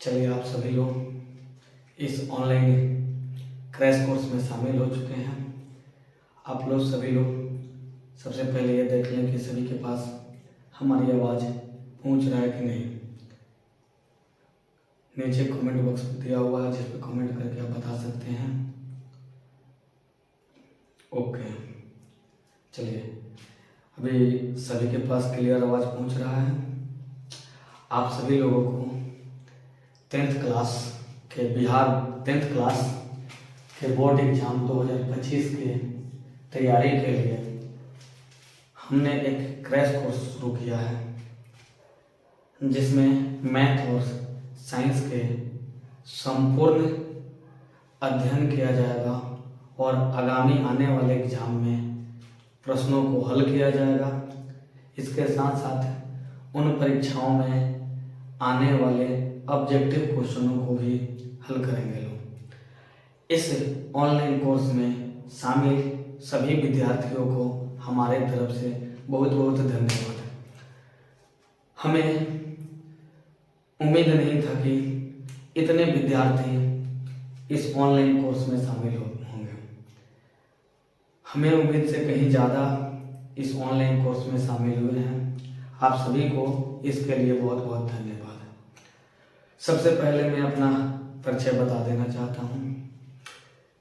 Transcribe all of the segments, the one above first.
चलिए, आप सभी लोग इस ऑनलाइन क्रैश कोर्स में शामिल हो चुके हैं। आप लोग सभी लोग सबसे पहले ये देख लें कि सभी के पास हमारी आवाज़ पहुंच रहा है कि नहीं। नीचे कमेंट बॉक्स दिया हुआ है जिस पर कमेंट करके आप बता सकते हैं। ओके, चलिए, अभी सभी के पास क्लियर आवाज़ पहुंच रहा है। आप सभी लोगों को 10th क्लास के बिहार 10th क्लास के बोर्ड एग्ज़ाम 2025 के तैयारी के लिए हमने एक क्रैश कोर्स शुरू किया है, जिसमें मैथ और साइंस के संपूर्ण अध्ययन किया जाएगा और आगामी आने वाले एग्ज़ाम में प्रश्नों को हल किया जाएगा। इसके साथ साथ उन परीक्षाओं में आने वाले ऑब्जेक्टिव क्वेश्चनों को भी हल करेंगे लोग। इस ऑनलाइन कोर्स में शामिल सभी विद्यार्थियों को हमारे तरफ से बहुत बहुत धन्यवाद। हमें उम्मीद नहीं था कि इतने विद्यार्थी इस ऑनलाइन कोर्स में शामिल होंगे। हमें उम्मीद से कहीं ज़्यादा इस ऑनलाइन कोर्स में शामिल हुए हैं। आप सभी को इसके लिए बहुत बहुत धन्यवाद। सबसे पहले मैं अपना परिचय बता देना चाहता हूँ।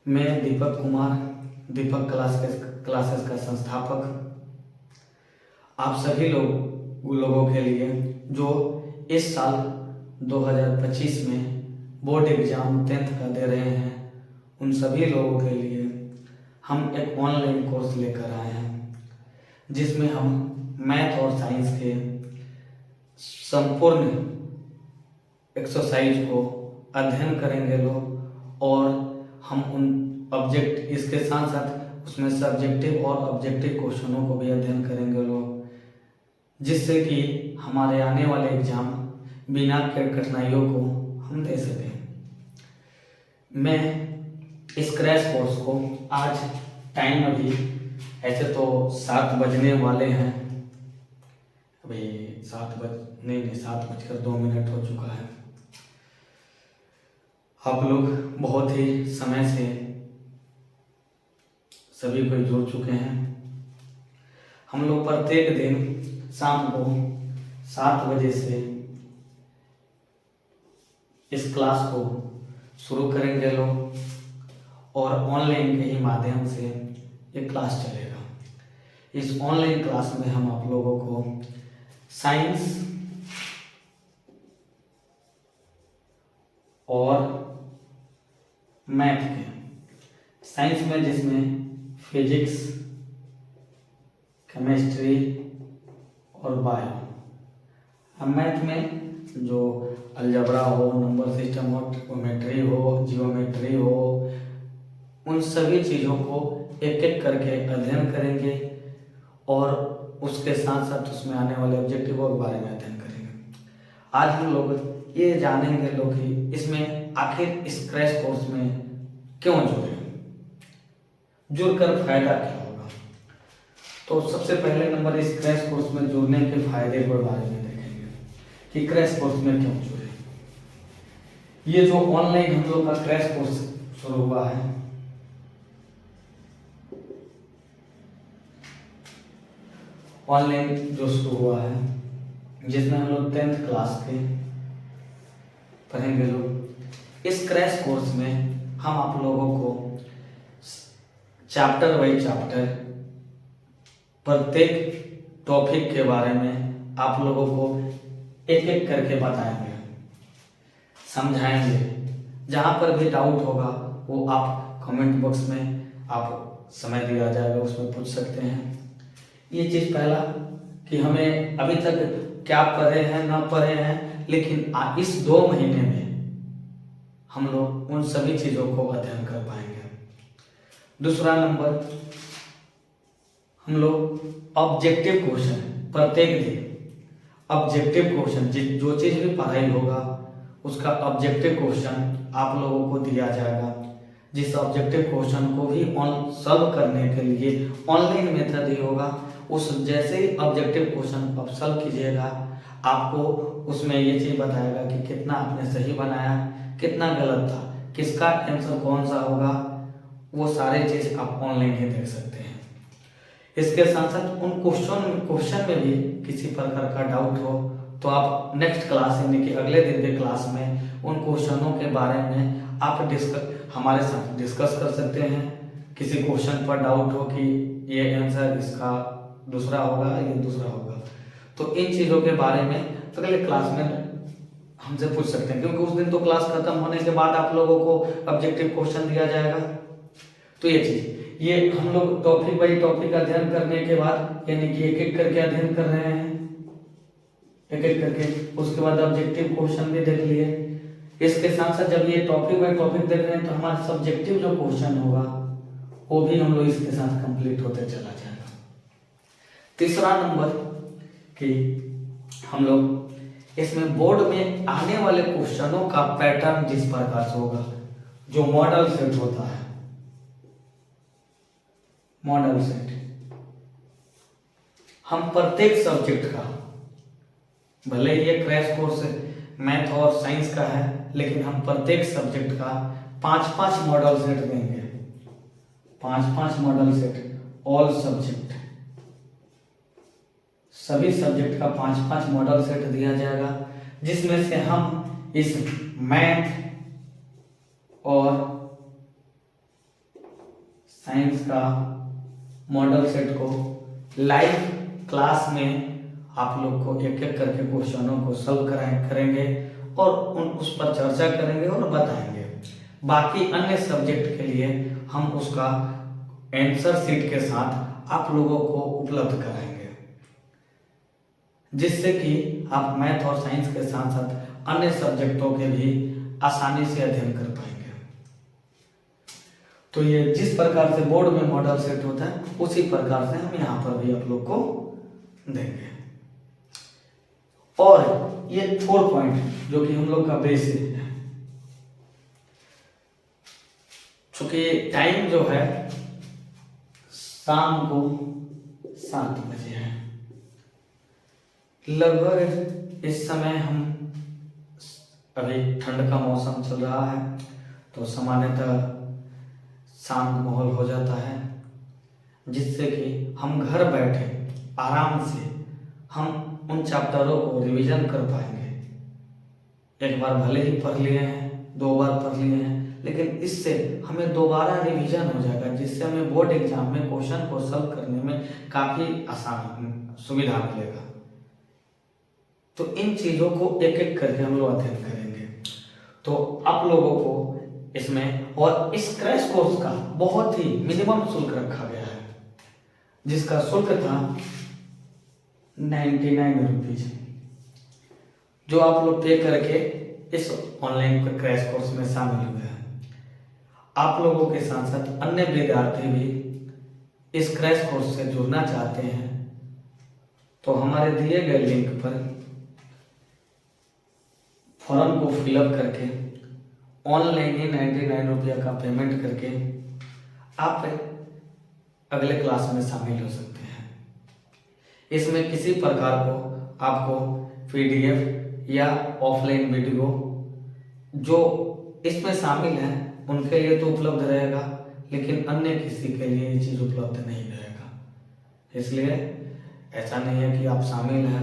मैं दीपक कुमार, दीपक क्लासेस का संस्थापक, आप सभी लोगों के लिए जो इस साल 2025 में बोर्ड एग्ज़ाम 10th का दे रहे हैं, उन सभी लोगों के लिए हम एक ऑनलाइन कोर्स लेकर आए हैं, जिसमें हम मैथ और साइंस के संपूर्ण एक्सरसाइज को अध्ययन करेंगे लोग, और हम उन इसके साथ साथ उसमें सब्जेक्टिव और ऑब्जेक्टिव क्वेश्चनों को भी अध्ययन करेंगे लोग, जिससे कि हमारे आने वाले एग्ज़ाम बिना कठिनाइयों को हम दे सकें। मैं इस क्रैश कोर्स को आज टाइम अभी ऐसे तो 7 बजने वाले हैं, अभी 7:02 हो चुका है। आप लोग बहुत ही समय से सभी को जुड़ चुके हैं। हम लोग प्रत्येक दिन शाम को 7 बजे से इस क्लास को शुरू करेंगे लोग, और ऑनलाइन के ही माध्यम से ये क्लास चलेगा। इस ऑनलाइन क्लास में हम आप लोगों को साइंस और मैथ के, साइंस में जिसमें फिजिक्स, केमिस्ट्री और बायो, अब मैथ में जो अलजेब्रा हो, नंबर सिस्टम हो, ट्रिग्नोमेट्री हो, जियोमेट्री हो, उन सभी चीज़ों को एक एक करके अध्ययन करेंगे, और उसके साथ साथ उसमें आने वाले ऑब्जेक्टिवों के बारे में अध्ययन करेंगे। आज हम लोग ये जानेंगे लोग कि इसमें आखिर इस क्रैश कोर्स में क्यों जुड़कर फायदा क्या होगा। तो सबसे पहले नंबर इस क्रैश कोर्स में जुड़ने के फायदे के बारे में देखेंगे कि क्रैश कोर्स में क्यों जुड़े। ये जो ऑनलाइन हम लोग का क्रैश कोर्स शुरू हुआ है, ऑनलाइन जो शुरू हुआ है, जिसमें हम लोग 10th क्लास के पढ़ेंगे लोग। इस क्रैश कोर्स में हम आप लोगों को चैप्टर बाई चैप्टर प्रत्येक टॉपिक के बारे में आप लोगों को एक एक करके बताएंगे, समझाएंगे। जहाँ पर भी डाउट होगा वो आप कमेंट बॉक्स में आप समय दिया जाएगा, उसमें पूछ सकते हैं। ये चीज़ पहला कि हमें अभी तक क्या पढ़े हैं ना पढ़े हैं, लेकिन इस 2 महीने में हम लोग उन सभी चीज़ों को अध्ययन कर पाएंगे। दूसरा नंबर, हम लोग ऑब्जेक्टिव क्वेश्चन प्रत्येक दिन ऑब्जेक्टिव क्वेश्चन जो चीज़ भी पढ़ाई होगा उसका ऑब्जेक्टिव क्वेश्चन आप लोगों को दिया जाएगा, जिस ऑब्जेक्टिव क्वेश्चन को भी सॉल्व करने के लिए ऑनलाइन मेथड ही होगा। उस जैसे ही ऑब्जेक्टिव क्वेश्चन आप सॉल्व कीजिएगा, आपको उसमें ये चीज़ बताएगा कि कितना आपने सही बनाया, कितना गलत था, किसका आंसर कौन सा होगा, वो सारे चीज़ आप ऑनलाइन ही देख सकते हैं। इसके साथ साथ उन क्वेश्चन में भी किसी प्रकार का डाउट हो तो आप नेक्स्ट क्लास यानी कि अगले दिन के क्लास में उन क्वेश्चनों के बारे में आप हमारे साथ डिस्कस कर सकते हैं। किसी क्वेश्चन पर डाउट हो कि ये आंसर इसका दूसरा होगा, ये दूसरा होगा, तो इन चीज़ों के बारे में अगले क्लास में हमसे पूछ सकते हैं, क्योंकि उस दिन तो क्लास खत्म होने के बाद आप लोगों को ऑब्जेक्टिव क्वेश्चन दिया जाएगा। तो ये चीज़ ये हम लोग टॉपिक बाई टॉपिक अध्ययन करने के बाद यानी कि एक एक करके अध्ययन कर रहे हैं, एक एक करके, उसके बाद ऑब्जेक्टिव क्वेश्चन भी देख लिए। इसके साथ साथ जब ये टॉपिक बाई टॉपिक देख रहे हैं तो हमारा सब्जेक्टिव जो क्वेश्चन होगा वो भी हम लोग इसके साथ कंप्लीट होते चला जाएगा। तीसरा नंबर कि हम लोग इसमें बोर्ड में आने वाले क्वेश्चनों का पैटर्न जिस प्रकार से होगा, जो मॉडल सेट होता है, मॉडल सेट, हम प्रत्येक सब्जेक्ट का, भले ही ये क्रैश कोर्स मैथ और साइंस का है, लेकिन हम प्रत्येक सब्जेक्ट का 5-5 मॉडल सेट देंगे, 5-5 मॉडल सेट, ऑल सब्जेक्ट, सभी सब्जेक्ट का 5-5 मॉडल सेट दिया जाएगा, जिसमें से हम इस मैथ और साइंस का मॉडल सेट को लाइव क्लास में आप लोग को एक एक करके क्वेश्चनों को सॉल्व करेंगे और उस पर चर्चा करेंगे और बताएंगे। बाकी अन्य सब्जेक्ट के लिए हम उसका आंसर शीट के साथ आप लोगों को उपलब्ध कराएंगे, जिससे कि आप मैथ और साइंस के साथ साथ अन्य सब्जेक्टों के भी आसानी से अध्ययन कर पाएंगे। तो ये जिस प्रकार से बोर्ड में मॉडल सेट होता है उसी प्रकार से हम यहाँ पर भी आप लोग को देंगे। और ये 4 पॉइंट जो कि हम लोग का बेसिक है, चूंकि टाइम जो है शाम को 7 बजे है, लगभग इस समय हम अभी ठंड का मौसम चल रहा है तो सामान्यतः शांत माहौल हो जाता है, जिससे कि हम घर बैठे आराम से हम उन चैप्टरों को रिवीजन कर पाएंगे। एक बार भले ही पढ़ लिए हैं, 2 बार पढ़ लिए हैं, लेकिन इससे हमें दोबारा रिवीजन हो जाएगा, जिससे हमें बोर्ड एग्जाम में क्वेश्चन को सॉल्व करने में काफ़ी आसान सुविधा मिलेगा। तो इन चीज़ों को एक एक करके हम लोग अध्ययन करेंगे। तो आप लोगों को इसमें, और इस क्रैश कोर्स का बहुत ही मिनिमम शुल्क रखा गया है, जिसका शुल्क था 99 रुपीज, जो आप लोग पे करके इस ऑनलाइन क्रैश कोर्स में शामिल हुए हैं। आप लोगों के साथ साथ अन्य विद्यार्थी भी इस क्रैश कोर्स से जुड़ना चाहते हैं तो हमारे दिए गए लिंक पर फॉर्म को फिलअप करके ऑनलाइन ही 99 रुपया का पेमेंट करके आप अगले क्लास में शामिल हो सकते हैं। इसमें किसी प्रकार को आपको PDF या ऑफलाइन वीडियो जो इसमें शामिल है उनके लिए तो उपलब्ध रहेगा, लेकिन अन्य किसी के लिए ये चीज़ उपलब्ध नहीं रहेगा। इसलिए ऐसा नहीं है कि आप शामिल हैं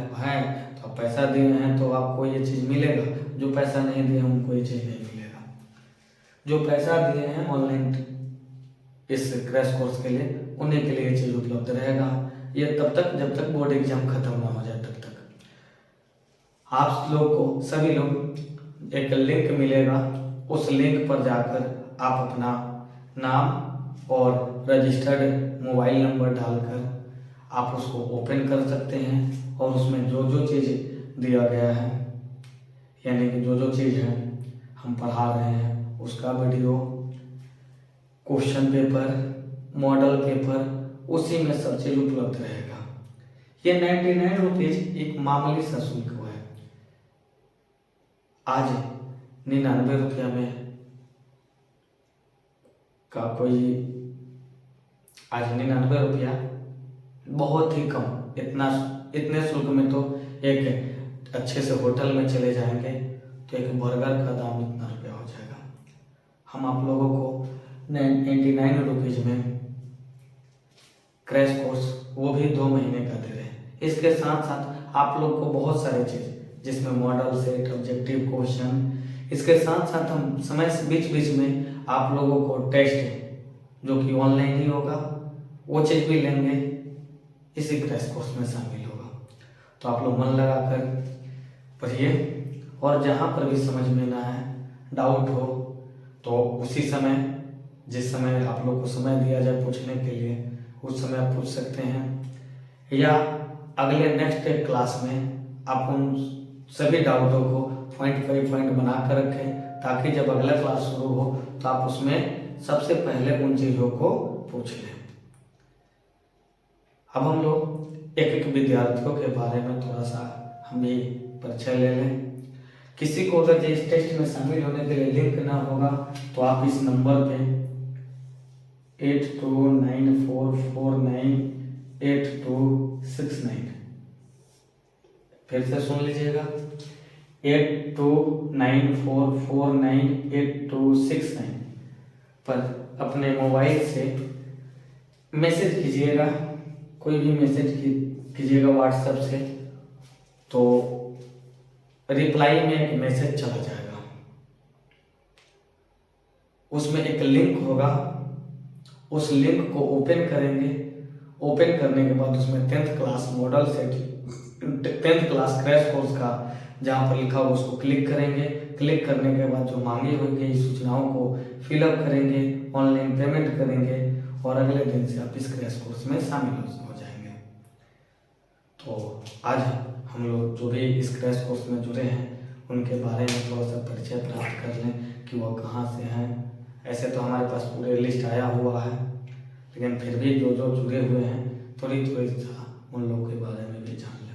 तो आप पैसा दिए हैं तो आपको ये चीज़ मिलेगा, जो पैसा नहीं दिए उनको ये चीज़ नहीं मिलेगा। जो पैसा दिए हैं ऑनलाइन इस क्रैश कोर्स के लिए, उन्हीं के लिए ये चीज़ उपलब्ध रहेगा। ये तब तक जब तक बोर्ड एग्जाम खत्म ना हो जाए, तब तक आप लोग को, सभी लोग, एक लिंक मिलेगा, उस लिंक पर जाकर आप अपना नाम और रजिस्टर्ड मोबाइल नंबर डालकर आप उसको ओपन कर सकते हैं और उसमें जो जो चीज़ दिया गया है, यानी कि जो जो चीज़ है हम पढ़ा रहे हैं उसका video, question paper, model paper, उसी में सब चीज उपलब्ध रहेगा। ये 99 रुपीज एक मामूली सा शुल्क है। आज 99 रुपया में का कोई, आज 99 रुपया बहुत ही कम, इतने शुल्क में तो एक अच्छे से होटल में चले जाएंगे तो एक बर्गर का दाम इतना रुपया हो जाएगा। हम आप लोगों को 99 रुपीज़ में क्रैश कोर्स वो भी 2 महीने का दे रहे हैं। इसके साथ साथ आप लोग को बहुत सारे चीज़ जिसमें मॉडल सेट, ऑब्जेक्टिव क्वेश्चन, इसके साथ साथ हम समय से बीच बीच में आप लोगों को टेस्ट जो कि ऑनलाइन ही होगा वो चीज़ भी लेंगे, इसी क्रैश कोर्स में शामिल होगा। तो आप लोग मन लगा कर पढ़िए और जहाँ पर भी समझ में ना आए, डाउट हो तो उसी समय, जिस समय आप लोग को समय दिया जाए पूछने के लिए, उस समय आप पूछ सकते हैं, या अगले नेक्स्ट क्लास में आप उन सभी डाउटों को पॉइंट बाई पॉइंट बना कर रखें, ताकि जब अगला क्लास शुरू हो तो आप उसमें सबसे पहले उन चीज़ों को पूछ लें। अब हम लोग एक एक विद्यार्थियों के बारे में थोड़ा सा हम भी परिचय ले लें। किसी को अगर इस टेस्ट में शामिल होने के लिए लिंक ना होगा तो आप इस नंबर पे 8294498269 फिर से सुन लीजिएगा, 8294498269 पर अपने मोबाइल से मैसेज कीजिएगा, कोई भी मैसेज कीजिएगा व्हाट्सएप से, तो रिप्लाई में एक मैसेज चला जाएगा, उसमें एक लिंक होगा, उस लिंक को ओपन करेंगे। ओपन करने के बाद उसमें 10th class model set, 10th class crash course का जहाँ पर लिखा हो उसको क्लिक करेंगे। क्लिक करने के बाद जो मांगी हुई गई सूचनाओं को फिलअप करेंगे, ऑनलाइन पेमेंट करेंगे और अगले दिन से आप इस क्रैश कोर्स में शामिल हो जाएंगे। तो आज हम लोग जो भी इस क्रैश कोर्स में जुड़े हैं उनके बारे में थोड़ा सा परिचय प्राप्त कर लें कि वह कहाँ से हैं। ऐसे तो हमारे पास पूरे लिस्ट आया हुआ है, लेकिन फिर भी जो जो जुड़े हुए हैं थोड़ी सा उन लोगों के बारे में भी जान लें।